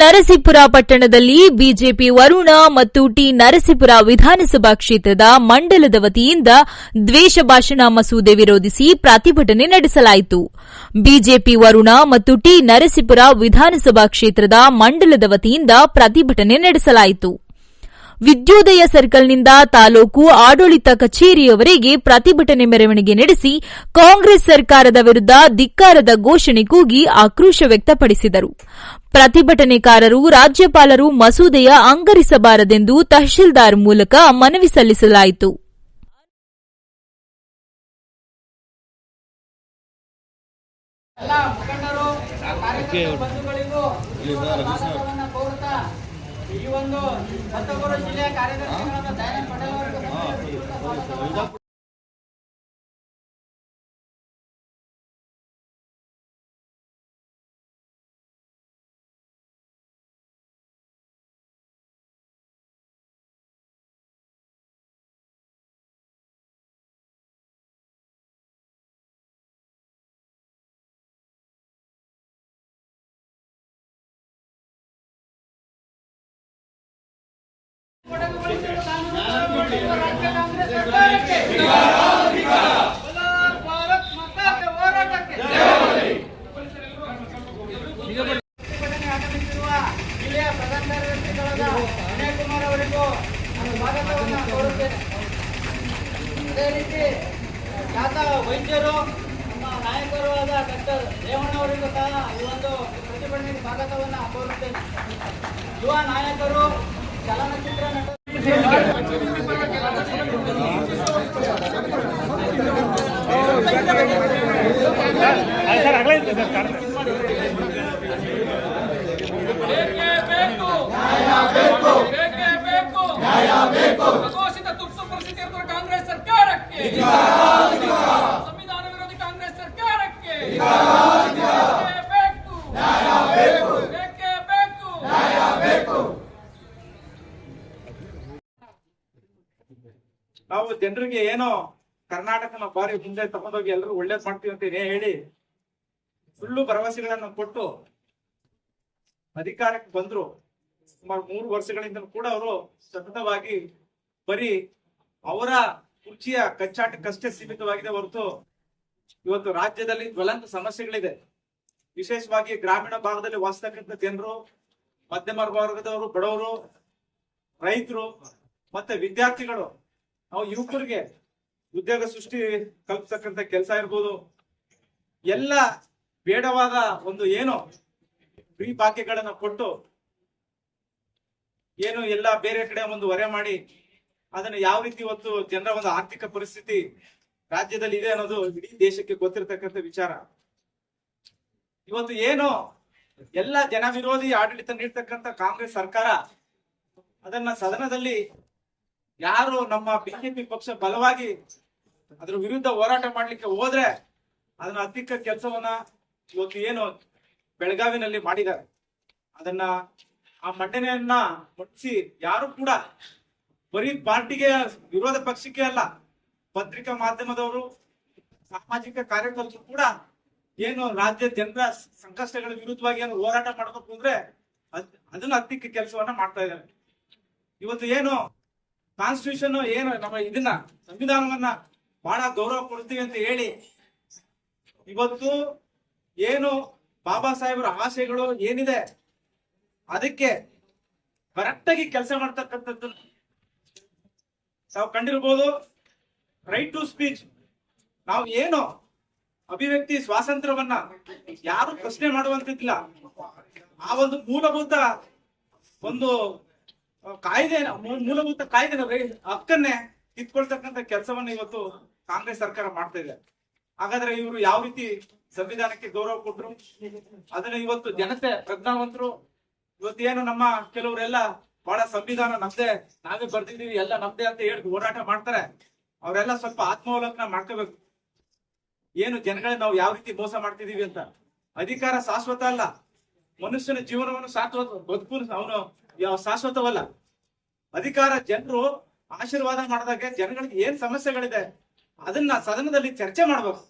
ನರಸೀಪುರ ಪಟ್ಟಣದಲ್ಲಿ ಬಿಜೆಪಿ ವರುಣ ಮತ್ತು ಟಿ ನರಸೀಪುರ ವಿಧಾನಸಭಾ ಕ್ಷೇತ್ರದ ಮಂಡಲದ ವತಿಯಿಂದ ದ್ವೇಷ ಭಾಷಣ ಮಸೂದೆ ವಿರೋಧಿಸಿ ಪ್ರತಿಭಟನೆ ನಡೆಸಲಾಯಿತು. ಬಿಜೆಪಿ ವರುಣ ಮತ್ತು ಟಿ ನರಸೀಪುರ ವಿಧಾನಸಭಾ ಕ್ಷೇತ್ರದ ಮಂಡಲದ ವತಿಯಿಂದ ಪ್ರತಿಭಟನೆ ನಡೆಸಲಾಯಿತು. ವಿದ್ಯೋದಯ ಸರ್ಕಲ್ನಿಂದ ತಾಲೂಕು ಆಡಳಿತ ಕಚೇರಿಯವರೆಗೆ ಪ್ರತಿಭಟನೆ ಮೆರವಣಿಗೆ ನಡೆಸಿ ಕಾಂಗ್ರೆಸ್ ಸರ್ಕಾರದ ವಿರುದ್ಧ ಧಿಕ್ಕಾರದ ಘೋಷಣೆ ಕೂಗಿ ಆಕ್ರೋಶ ವ್ಯಕ್ತಪಡಿಸಿದರು. ಪ್ರತಿಭಟನೆಕಾರರು ರಾಜ್ಯಪಾಲರು ಮಸೂದೆಯ ಅಂಗೀಕರಿಸಬಾರದೆಂದು ತಹಶೀಲ್ದಾರ್ ಮೂಲಕ ಮನವಿ ಸಲ್ಲಿಸಲಾಯಿತು. ಈ ಒಂದು ಮತ್ತೊಬ್ಬರು ಜಿಲ್ಲೆಯ ಕಾರ್ಯದರ್ಶಿಗಳಾದ ದಯಾನಂದ್ ಪಟೇಲ್ ಅವರಿಗೆ ಜಿಲ್ಲೆಯ ಪ್ರಧಾನ ಕಾರ್ಯದರ್ಶಿಗಳಾದ ವಿನಯ್ ಕುಮಾರ್ ಅವರಿಗೂ ನಾನು ಸ್ವಾಗತವನ್ನು ಕೋರುತ್ತೇನೆ. ಅದೇ ರೀತಿ ಖ್ಯಾತ ವೈದ್ಯರು ನಮ್ಮ ನಾಯಕರು ಆದ ಡಾಕ್ಟರ್ ರೇವಣ್ಣ ಅವರಿಗೂ ಸಹ ಈ ಒಂದು ಪ್ರತಿಭಟನೆಗೆ ಸ್ವಾಗತವನ್ನು ಕೋರುತ್ತೇನೆ. ಯುವ ನಾಯಕರು, ಚಲನಚಿತ್ರ ನಟರು ಘೋಷಿತ ತುರ್ತು ಪರಿಸ್ಥಿತಿ ಇರುವ ಕಾಂಗ್ರೆಸ್ ಸರ್ಕಾರಕ್ಕೆ, ಸಂವಿಧಾನ ವಿರೋಧಿ ಕಾಂಗ್ರೆಸ್ ಸರ್ಕಾರಕ್ಕೆ ನಾವು ಜನರಿಗೆ ಏನೋ ಕರ್ನಾಟಕನ ಬಾರಿ ಮುಂದೆ ತಗೊಂಡೋಗಿ ಎಲ್ಲರೂ ಒಳ್ಳೇದ್ ಮಾಡ್ತೀವಿ ಅಂತ ಹೇಳಿ ಸುಳ್ಳು ಭರವಸೆಗಳನ್ನ ಕೊಟ್ಟು ಅಧಿಕಾರಕ್ಕೆ ಬಂದ್ರು. ಸುಮಾರು 3 ವರ್ಷಗಳಿಂದ ಕೂಡ ಅವರು ಸತತವಾಗಿ ಬರೀ ಅವರ ಕುರ್ಚಿಯ ಕಚ್ಚಾಟಕ್ಕಷ್ಟೇ ಸೀಮಿತವಾಗಿದೆ ಹೊರತು ಇವತ್ತು ರಾಜ್ಯದಲ್ಲಿ ಜ್ವಲಂತ ಸಮಸ್ಯೆಗಳಿದೆ. ವಿಶೇಷವಾಗಿ ಗ್ರಾಮೀಣ ಭಾಗದಲ್ಲಿ ವಾಸಿಸ್ತಕ್ಕಂಥ ಜನರು, ಮಧ್ಯಮ ವರ್ಗದವರು, ಬಡವರು, ರೈತರು ಮತ್ತೆ ವಿದ್ಯಾರ್ಥಿಗಳು, ನಾವು ಯುವಕರಿಗೆ ಉದ್ಯೋಗ ಸೃಷ್ಟಿ ಕಲ್ಪಿಸ್ತಕ್ಕಂಥ ಕೆಲಸ ಇರ್ಬೋದು, ಎಲ್ಲ ಬೇಡವಾದ ಒಂದು ಏನು ಫ್ರೀ ಭಾಗ್ಯಗಳನ್ನ ಕೊಟ್ಟು ಏನು ಎಲ್ಲ ಬೇರೆ ಕಡೆ ಒಂದು ಹೊರೆ ಮಾಡಿ ಅದನ್ನ ಯಾವ ರೀತಿ ಇವತ್ತು ಜನರ ಒಂದು ಆರ್ಥಿಕ ಪರಿಸ್ಥಿತಿ ರಾಜ್ಯದಲ್ಲಿ ಇದೆ ಅನ್ನೋದು ಇಡೀ ದೇಶಕ್ಕೆ ಗೊತ್ತಿರತಕ್ಕಂಥ ವಿಚಾರ. ಇವತ್ತು ಏನು ಎಲ್ಲ ಜನ ವಿರೋಧಿ ಆಡಳಿತ ನೀಡ್ತಕ್ಕಂಥ ಕಾಂಗ್ರೆಸ್ ಸರ್ಕಾರ ಅದನ್ನ ಸದನದಲ್ಲಿ ಯಾರು ನಮ್ಮ ಬಿಜೆಪಿ ಪಕ್ಷ ಬಲವಾಗಿ ಅದ್ರ ವಿರುದ್ಧ ಹೋರಾಟ ಮಾಡ್ಲಿಕ್ಕೆ ಹೋದ್ರೆ ಅದನ್ನ ಹತ್ತಿಕ್ಕ ಕೆಲಸವನ್ನ ಇವತ್ತು ಏನು ಬೆಳಗಾವಿನಲ್ಲಿ ಮಾಡಿದ್ದಾರೆ. ಅದನ್ನ ಆ ಮಂಡನೆಯನ್ನ ಮುಟ್ಟಿಸಿ ಯಾರು ಕೂಡ ಬರೀ ಪಾರ್ಟಿಗೆ ವಿರೋಧ ಪಕ್ಷಕ್ಕೆ ಅಲ್ಲ, ಪತ್ರಿಕಾ ಮಾಧ್ಯಮದವರು, ಸಾಮಾಜಿಕ ಕಾರ್ಯಕರ್ತರು ಕೂಡ ಏನು ರಾಜ್ಯ ಜನರ ಸಂಕಷ್ಟಗಳ ವಿರುದ್ಧವಾಗಿ ಏನು ಹೋರಾಟ ಮಾಡಬೇಕು ಅಂದ್ರೆ ಅದನ್ನ ಹತ್ತಿಕ್ಕ ಕೆಲಸವನ್ನ ಮಾಡ್ತಾ ಇದ್ದಾರೆ. ಇವತ್ತು ಏನು ಕಾನ್ಸ್ಟಿಟ್ಯೂಷನ್ ಏನು ನಮ್ಮ ಇದನ್ನ ಸಂವಿಧಾನವನ್ನ ಬಹಳ ಗೌರವ ಕೊಡ್ತೀವಿ ಅಂತ ಹೇಳಿ ಇವತ್ತು ಏನು ಬಾಬಾ ಸಾಹೇಬರ ಆಶಯಗಳು ಏನಿದೆ ಅದಕ್ಕೆ ಕರೆಕ್ಟ್ ಆಗಿ ಕೆಲಸ ಮಾಡ್ತಕ್ಕಂಥದ್ದು ನಾವು ಕಂಡಿರ್ಬೋದು. ರೈಟ್ ಟು ಸ್ಪೀಚ್, ನಾವು ಏನು ಅಭಿವ್ಯಕ್ತಿ ಸ್ವಾತಂತ್ರ್ಯವನ್ನ ಯಾರು ಪ್ರಶ್ನೆ ಮಾಡುವಂತಿಲ್ಲ. ಆ ಒಂದು ಮೂಲಭೂತ ಒಂದು ಮೂಲಭೂತ ಕಾಯ್ದೆ ಹಕ್ಕನ್ನೇ ಕಿತ್ಕೊಳ್ತಕ್ಕಂಥ ಕೆಲಸವನ್ನ ಇವತ್ತು ಕಾಂಗ್ರೆಸ್ ಸರ್ಕಾರ ಮಾಡ್ತಾ ಇದೆ. ಹಾಗಾದ್ರೆ ಇವರು ಯಾವ ರೀತಿ ಸಂವಿಧಾನಕ್ಕೆ ಗೌರವ ಕೊಟ್ರು? ಅದನ್ನ ಇವತ್ತು ಜನತೆ ಪ್ರಜ್ಞಾವಂತರು ಇವತ್ತೇನು ನಮ್ಮ ಕೆಲವರೆಲ್ಲ ಬಹಳ ಸಂವಿಧಾನ ನಮ್ದೇ, ನಾವೇ ಬರ್ದಿದೀವಿ, ಎಲ್ಲ ನಮ್ದೇ ಅಂತ ಹೇಳಿ ಹೋರಾಟ ಮಾಡ್ತಾರೆ. ಅವರೆಲ್ಲ ಸ್ವಲ್ಪ ಆತ್ಮಾವಲೋಕನ ಮಾಡ್ಕೋಬೇಕು. ಏನು ಜನಗಳನ್ನ ನಾವು ಯಾವ ರೀತಿ ಮೋಸ ಮಾಡ್ತಿದೀವಿ ಅಂತ. ಅಧಿಕಾರ ಶಾಶ್ವತ ಅಲ್ಲ, ಮನುಷ್ಯನ ಜೀವನವನ್ನು ಬದುಕು ಅವನು ಶಾಶ್ವತವಲ್ಲ. ಅಧಿಕಾರ ಜನರು ಆಶೀರ್ವಾದ ಮಾಡಿದಾಗ ಜನಗಳಿಗೆ ಏನ್ ಸಮಸ್ಯೆಗಳಿದೆ ಅದನ್ನ ಸದನದಲ್ಲಿ ಚರ್ಚೆ ಮಾಡ್ಬೇಕು.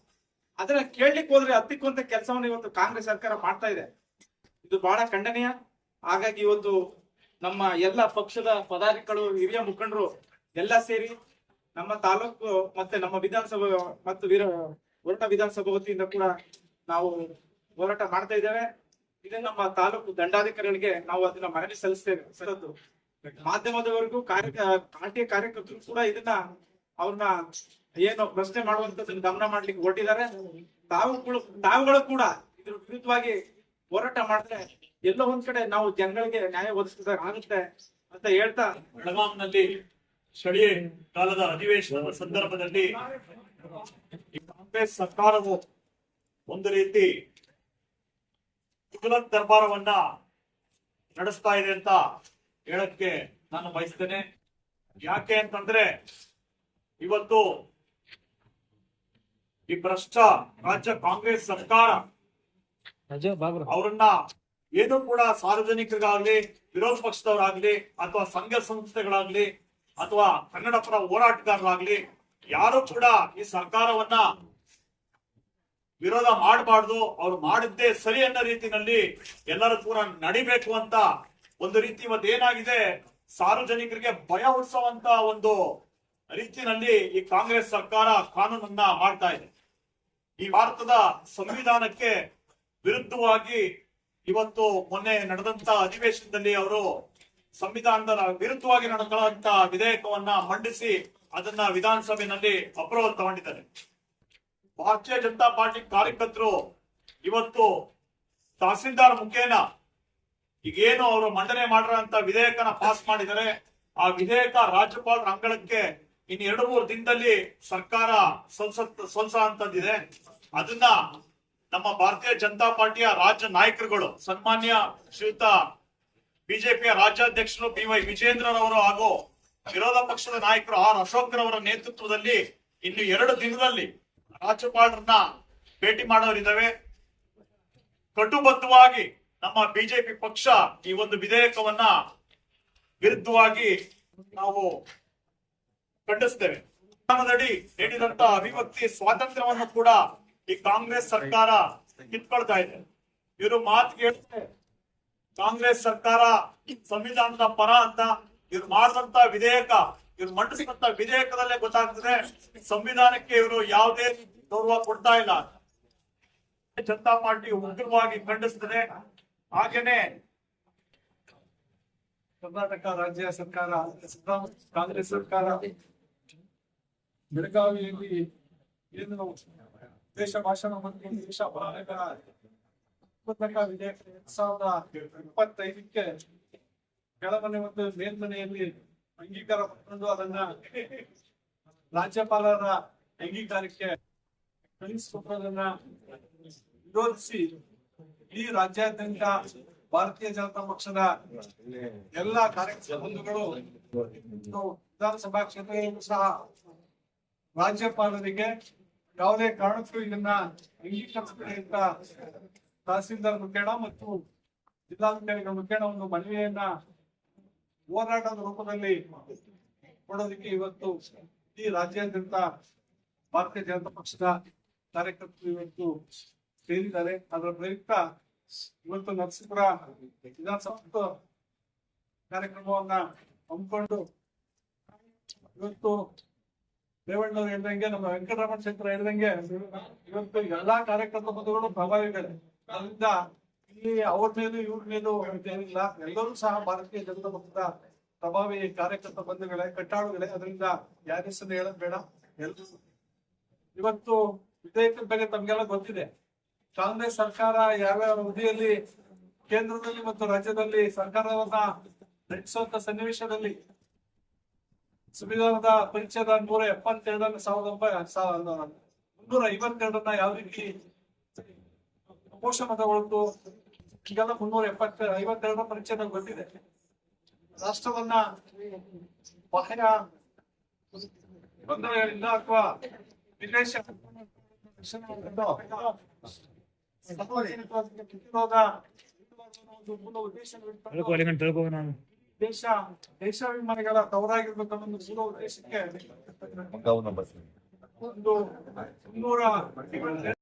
ಅದನ್ನ ಕೇಳಲಿಕ್ಕೆ ಹೋದ್ರೆ ಹತ್ತಿಕ್ಕುವಂತ ಕೆಲಸವನ್ನು ಇವತ್ತು ಕಾಂಗ್ರೆಸ್ ಸರ್ಕಾರ ಮಾಡ್ತಾ ಇದೆ. ಇದು ಬಹಳ ಖಂಡನೀಯ. ಹಾಗಾಗಿ ಇವತ್ತು ನಮ್ಮ ಎಲ್ಲ ಪಕ್ಷದ ಪದಾಧಿಕಾರಿಗಳು ಹಿರಿಯ ಮುಖಂಡರು ಎಲ್ಲ ಸೇರಿ ನಮ್ಮ ತಾಲೂಕು ಮತ್ತೆ ನಮ್ಮ ವಿಧಾನಸಭಾ ಮತ್ತು ವರುಣ ವಿಧಾನಸಭಾ ವತಿಯಿಂದ ಕೂಡ ನಾವು ಹೋರಾಟ ಮಾಡ್ತಾ ಇದ್ದೇವೆ. ಇದು ನಮ್ಮ ತಾಲೂಕು ದಂಡಾಧಿಕಾರಿಗಳಿಗೆ ನಾವು ಅದನ್ನ ಮನವಿ ಸಲ್ಲಿಸ್ತೇವೆ. ಮಾಧ್ಯಮದವರೆಗೂ ಪಾರ್ಟಿಯ ಕಾರ್ಯಕರ್ತರು ಕೂಡ ಇದನ್ನ ಅವ್ರನ್ನ ಏನು ಪ್ರಶ್ನೆ ಮಾಡುವಂತದನ್ನ ಗಮನ ಮಾಡ್ಲಿಕ್ಕೆ ಹೊರಟಿದ್ದಾರೆ. ತಾವುಗಳು ಕೂಡ ಇದ್ರ ವಿರುದ್ಧವಾಗಿ ಹೋರಾಟ ಮಾಡಿದ್ರೆ ಎಲ್ಲೋ ಒಂದ್ ಕಡೆ ನಾವು ಜನಗಳಿಗೆ ನ್ಯಾಯ ಒದಗಿಸಿದಾಗ ಆಗುತ್ತೆ ಅಂತ ಹೇಳ್ತಾ, ಬೆಳಗಾಂನಲ್ಲಿ ಸ್ಥಳೀಯ ಕಾಲದ ಅಧಿವೇಶನದ ಸಂದರ್ಭದಲ್ಲಿ ಕಾಂಗ್ರೆಸ್ ಸರ್ಕಾರವು ಒಂದು ರೀತಿ ತುಘಲಕ್ ದರ್ಬಾರವನ್ನ ನಡೆಸ್ತಾ ಇದೆ ಅಂತ ಹೇಳಕ್ಕೆ ನಾನು ಬಯಸ್ತೇನೆ. ಯಾಕೆ ಅಂತಂದ್ರೆ ಇವತ್ತು ಈ ಭ್ರಷ್ಟ ರಾಜ್ಯ ಕಾಂಗ್ರೆಸ್ ಸರ್ಕಾರ ಅವರನ್ನ ಏನು ಕೂಡ ಸಾರ್ವಜನಿಕರಿಗಾಗ್ಲಿ, ವಿರೋಧ ಪಕ್ಷದವರಾಗ್ಲಿ, ಅಥವಾ ಸಂಘ ಸಂಸ್ಥೆಗಳಾಗ್ಲಿ, ಅಥವಾ ಕನ್ನಡ ಪರ ಹೋರಾಟಗಾರರಾಗ್ಲಿ ಯಾರು ಕೂಡ ಈ ಸರ್ಕಾರವನ್ನ ವಿರೋಧ ಮಾಡಬಾರ್ದು, ಅವ್ರು ಮಾಡಿದ್ದೇ ಸರಿ ಅನ್ನೋ ರೀತಿನಲ್ಲಿ ಎಲ್ಲರೂ ಕೂಡ ನಡಿಬೇಕು ಅಂತ ಒಂದು ರೀತಿ ಇವತ್ತು ಏನಾಗಿದೆ, ಸಾರ್ವಜನಿಕರಿಗೆ ಭಯ ಹುಟ್ಟಿಸುವಂತ ಒಂದು ರೀತಿನಲ್ಲಿ ಈ ಕಾಂಗ್ರೆಸ್ ಸರ್ಕಾರ ಕಾನೂನನ್ನ ಮಾಡ್ತಾ ಇದೆ. ಈ ಭಾರತದ ಸಂವಿಧಾನಕ್ಕೆ ವಿರುದ್ಧವಾಗಿ ಇವತ್ತು ಮೊನ್ನೆ ನಡೆದಂತ ಅಧಿವೇಶನದಲ್ಲಿ ಅವರು ಸಂವಿಧಾನದ ವಿರುದ್ಧವಾಗಿ ನಡೆದಂತ ವಿಧೇಯಕವನ್ನ ಮಂಡಿಸಿ ಅದನ್ನ ವಿಧಾನಸಭೆಯಲ್ಲಿ ಅಪ್ರೂವಲ್ ತಗೊಂಡಿದ್ದಾರೆ. ಭಾರತೀಯ ಜನತಾ ಪಾರ್ಟಿ ಕಾರ್ಯಕರ್ತರು ಇವತ್ತು ತಹಸೀಲ್ದಾರ್ ಮುಖೇನ ಈಗೇನು ಅವರು ಮಂಡನೆ ಮಾಡಿರೋಂತ ವಿಧೇಯಕನ ಪಾಸ್ ಮಾಡಿದ್ದಾರೆ. ಆ ವಿಧೇಯಕ ರಾಜ್ಯಪಾಲರ ಅಂಗಳಕ್ಕೆ ಇನ್ನು 2-3 ದಿನದಲ್ಲಿ ಸರ್ಕಾರ ಸಲ್ಲಿಸುವಂತದ್ದಿದೆ. ಅದನ್ನ ನಮ್ಮ ಭಾರತೀಯ ಜನತಾ ಪಾರ್ಟಿಯ ರಾಜ್ಯ ನಾಯಕರುಗಳು, ಸನ್ಮಾನ್ಯ ಶ್ರೀಯುತ ಬಿಜೆಪಿಯ ರಾಜ್ಯಾಧ್ಯಕ್ಷರು BY ವಿಜೇಂದ್ರರವರು ಹಾಗೂ ವಿರೋಧ ಪಕ್ಷದ ನಾಯಕರು R ಅಶೋಕ್ ರವರ ನೇತೃತ್ವದಲ್ಲಿ ಇನ್ನು 2 ದಿನದಲ್ಲಿ ರಾಜ್ಯಪಾಲರನ್ನ ಭೇಟಿ ಮಾಡೋರಿದ್ದಾವೆ. ಕಟುಬದ್ಧವಾಗಿ ನಮ್ಮ ಬಿಜೆಪಿ ಪಕ್ಷ ಈ ಒಂದು ವಿಧೇಯಕವನ್ನ ವಿರುದ್ಧವಾಗಿ ನಾವು ಖಂಡಿಸ್ತೇವೆ. ಸಂವಿಧಾನದಡಿ ನೀಡಿದಂತ ಅಭಿವ್ಯಕ್ತಿ ಸ್ವಾತಂತ್ರ್ಯವನ್ನು ಕೂಡ ಈ ಕಾಂಗ್ರೆಸ್ ಸರ್ಕಾರ ಕಿತ್ಕೊಳ್ತಾ ಇದೆ. ಇವರು ಮಾತು ಕೇಳಿದ್ರೆ ಕಾಂಗ್ರೆಸ್ ಸರ್ಕಾರ ಸಂವಿಧಾನದ ಪರ ಅಂತ, ಇವ್ರು ಮಾಡಿದಂತ ವಿಧೇಯಕ, ಇವ್ರು ಮಂಡಿಸಿದಂತ ವಿಧೇಯಕದಲ್ಲೇ ಗೊತ್ತಾಗ್ತದೆ ಸಂವಿಧಾನಕ್ಕೆ ಇವರು ಯಾವುದೇ ಗೌರವ ಕೊಡ್ತಾ ಇಲ್ಲ. ಜನತಾ ಪಾರ್ಟಿ ಉಗ್ರವಾಗಿ ಖಂಡಿಸ್ತದೆ. ಹಾಗೇನೆ ಕರ್ನಾಟಕ ರಾಜ್ಯ ಸರ್ಕಾರ, ಕಾಂಗ್ರೆಸ್ ಸರ್ಕಾರ ಬೆಳಗಾವಿಯಲ್ಲಿ ಏನು ದೇಶ ಭಾಷಣ ಮತ್ತು ದೇಶ ಭಾವನೆಗಳ ವಿಧೇಯಕ 2025ಕ್ಕೆ ಕೆಳಮನೆ ಮತ್ತು ಮೇಲ್ಮನೆಯಲ್ಲಿ ಅಂಗೀಕಾರ ಪಡೆದು ಅದನ್ನ ರಾಜ್ಯಪಾಲರ ಅಂಗೀಕಾರಕ್ಕೆ ಕಳಿಸಿಕೊಟ್ಟದನ್ನ ವಿರೋಧಿಸಿ ಈ ರಾಜ್ಯಾದ್ಯಂತ ಭಾರತೀಯ ಜನತಾ ಪಕ್ಷದ ಎಲ್ಲಾ ಕಾರ್ಯಕರ್ತ ಬಂಧುಗಳು ವಿಧಾನಸಭಾ ಕ್ಷೇತ್ರದಲ್ಲೂ ಸಹ ರಾಜ್ಯಪಾಲರಿಗೆ ಯಾವುದೇ ಕಾರಣಕ್ಕೂ ಇದನ್ನ ಅಂಗೀಕರಿಸಬೇಡಿ ಅಂತ ತಹಸೀಲ್ದಾರ್ ಮುಖೇಣ ಮತ್ತು ಜಿಲ್ಲಾಧಿಕಾರಿಗಳ ಮುಖೇಣ ಒಂದು ಮನವಿಯನ್ನ ಹೋರಾಟದ ರೂಪದಲ್ಲಿ ಕೊಡೋದಕ್ಕೆ ಇವತ್ತು ಈ ರಾಜ್ಯಾದ್ಯಂತ ಭಾರತೀಯ ಜನತಾ ಪಕ್ಷದ ಕಾರ್ಯಕರ್ತರು ಇವತ್ತು ಸೇರಿದ್ದಾರೆ. ಅದರ ಪ್ರಯುಕ್ತ ಇವತ್ತು ನರಸೀಪುರ ವಿಧಾನಸಭಾ ಕಾರ್ಯಕ್ರಮವನ್ನ ಹಮ್ಮಿಕೊಂಡು ಇವತ್ತು ರೇವಣ್ಣವ್ರು ಹೇಳ್ದಂಗೆ, ನಮ್ಮ ವೆಂಕಟರಮಣ ಕ್ಷೇತ್ರ ಹೇಳ್ದಂಗೆ ಇವತ್ತು ಎಲ್ಲಾ ಕಾರ್ಯಕರ್ತ ಬಂಧುಗಳು ಪ್ರಭಾವಿಗಳೇ. ಅದರಿಂದ ಇಲ್ಲಿ ಅವ್ರ ಮೇಲೂ ಇವ್ರ ಮೇಲೂ ಏನಿಲ್ಲ, ಎಲ್ಲರೂ ಸಹ ಭಾರತೀಯ ಜನತಾ ಪಕ್ಷದ ಪ್ರಭಾವಿ ಕಾರ್ಯಕರ್ತ ಬಂಧುಗಳೇ, ಕಟ್ಟಾಳುಗಳೇ. ಅದರಿಂದ ಯಾರ ಹೆಸರು ಹೇಳೋದ್ ಬೇಡ. ಎಲ್ರು ಇವತ್ತು ವಿಧೇಯಕದ ಬಗ್ಗೆ ತಮ್ಗೆಲ್ಲ ಗೊತ್ತಿದೆ. ಕಾಂಗ್ರೆಸ್ ಸರ್ಕಾರ ಯಾವ್ಯಾವ ಅವಧಿಯಲ್ಲಿ ಕೇಂದ್ರದಲ್ಲಿ ಮತ್ತು ರಾಜ್ಯದಲ್ಲಿ ಸರ್ಕಾರವನ್ನ ನಡೆಸುವಂತ ಸನ್ನಿವೇಶದಲ್ಲಿ ಸಂವಿಧಾನದ ಪರಿಚ್ಛೇದ 372 ಯಾವ ರೀತಿ ಪೋಷಣೆ ತಗೊಳ್ತು, ಈಗೆಲ್ಲ 352 ಪರಿಚ್ಛೇದ ಗೊತ್ತಿದೆ. ರಾಷ್ಟ್ರವನ್ನ ಬಾಹ್ಯ ತೊಂದರೆಗಳಿಂದ ಅಥವಾ ವಿದೇಶ ದೇಶಾಭಿಮಾನಿಗಳ ತವರಾಗಿರ್ಬೇಕನ್ನೋ ಒಂದು ಮೂಲ ಉದ್ದೇಶಕ್ಕೆ 352